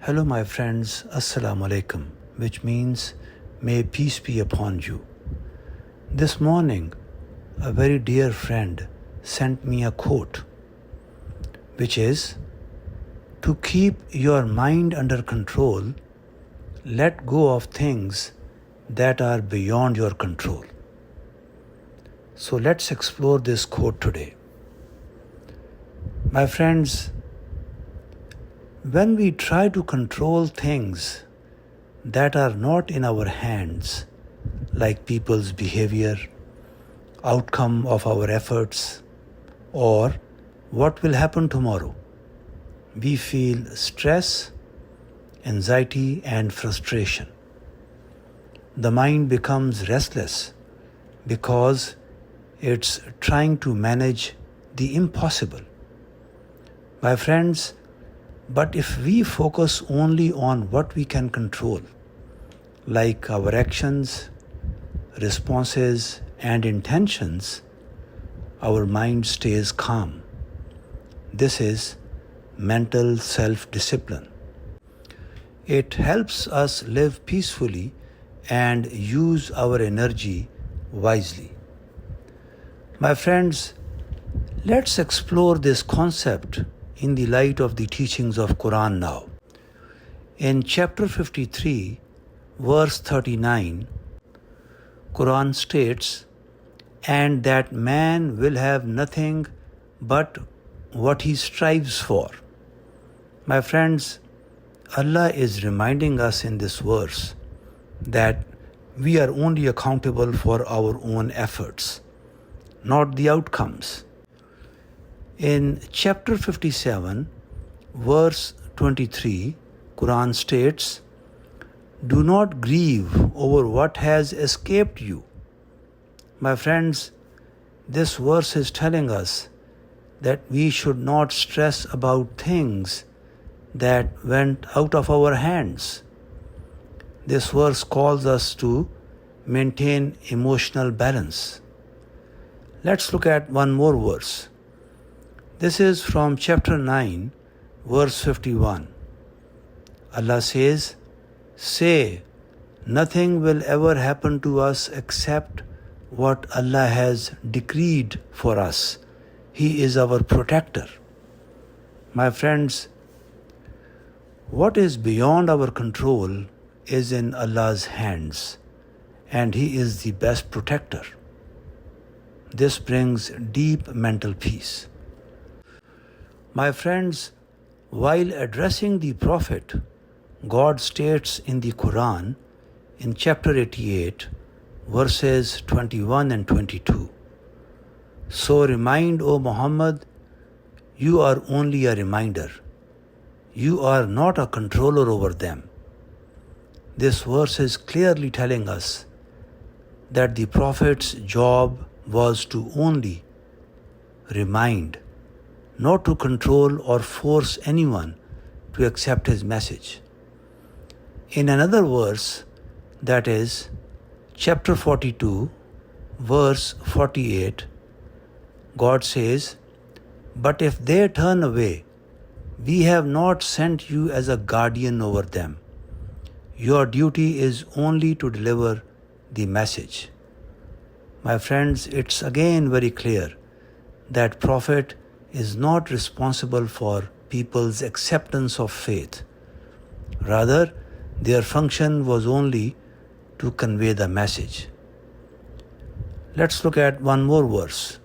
Hello, my friends, Assalamu alaikum, which means may peace be upon you. This morning, a very dear friend sent me a quote, which is, to keep your mind under control, let go of things that are beyond your control. So let's explore this quote today. My friends, when we try to control things that are not in our hands, like people's behavior, outcome of our efforts, or what will happen tomorrow, we feel stress, anxiety, and frustration. The mind becomes restless because it's trying to manage the impossible. My friends, but if we focus only on what we can control, like our actions, responses, and intentions, our mind stays calm. This is mental self-discipline. It helps us live peacefully and use our energy wisely. My friends, let's explore this concept in the light of the teachings of Quran now. In chapter 53, verse 39, Quran states, "And that man will have nothing but what he strives for." My friends, Allah is reminding us in this verse that we are only accountable for our own efforts, not the outcomes. In chapter 57, verse 23, Quran states, "Do not grieve over what has escaped you." My friends, this verse is telling us that we should not stress about things that went out of our hands. This verse calls us to maintain emotional balance. Let's look at one more verse. This is from chapter 9, verse 51. Allah says, "Say, nothing will ever happen to us except what Allah has decreed for us. He is our protector." My friends, what is beyond our control is in Allah's hands, and He is the best protector. This brings deep mental peace. My friends, while addressing the Prophet, God states in the Quran, in chapter 88, verses 21 and 22, "So remind, O Muhammad, you are only a reminder. You are not a controller over them." This verse is clearly telling us that the Prophet's job was to only remind, not to control or force anyone to accept his message. In another verse, that is chapter 42, verse 48, God says, "But if they turn away, we have not sent you as a guardian over them. Your duty is only to deliver the message." My friends, it's again very clear that Prophet is not responsible for people's acceptance of faith. Rather, their function was only to convey the message. Let's look at one more verse.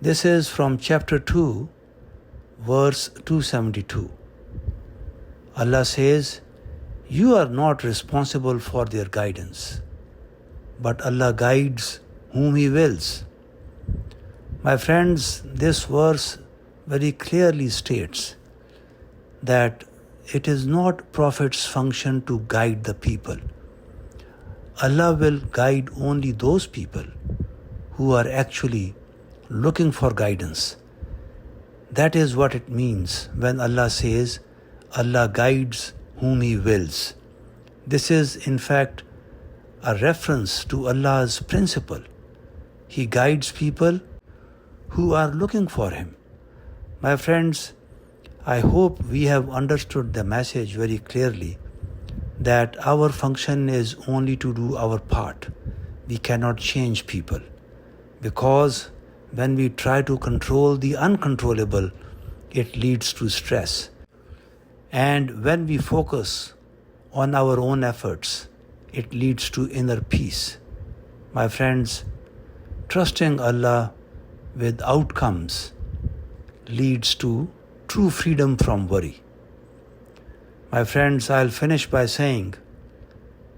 This is from chapter 2, verse 272. Allah says, "You are not responsible for their guidance, but Allah guides whom He wills." My friends, this verse very clearly states that it is not Prophet's function to guide the people. Allah will guide only those people who are actually looking for guidance. That is what it means when Allah says, "Allah guides whom He wills." This is in fact a reference to Allah's principle. He guides people who are looking for Him. My friends, I hope we have understood the message very clearly that our function is only to do our part. We cannot change people because when we try to control the uncontrollable, it leads to stress. And when we focus on our own efforts, it leads to inner peace. My friends, trusting Allah with outcomes leads to true freedom from worry. My friends, I'll finish by saying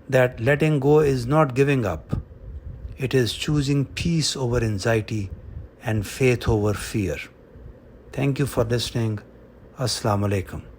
that letting go is not giving up. It is choosing peace over anxiety and faith over fear. Thank you for listening. Assalamu alaikum.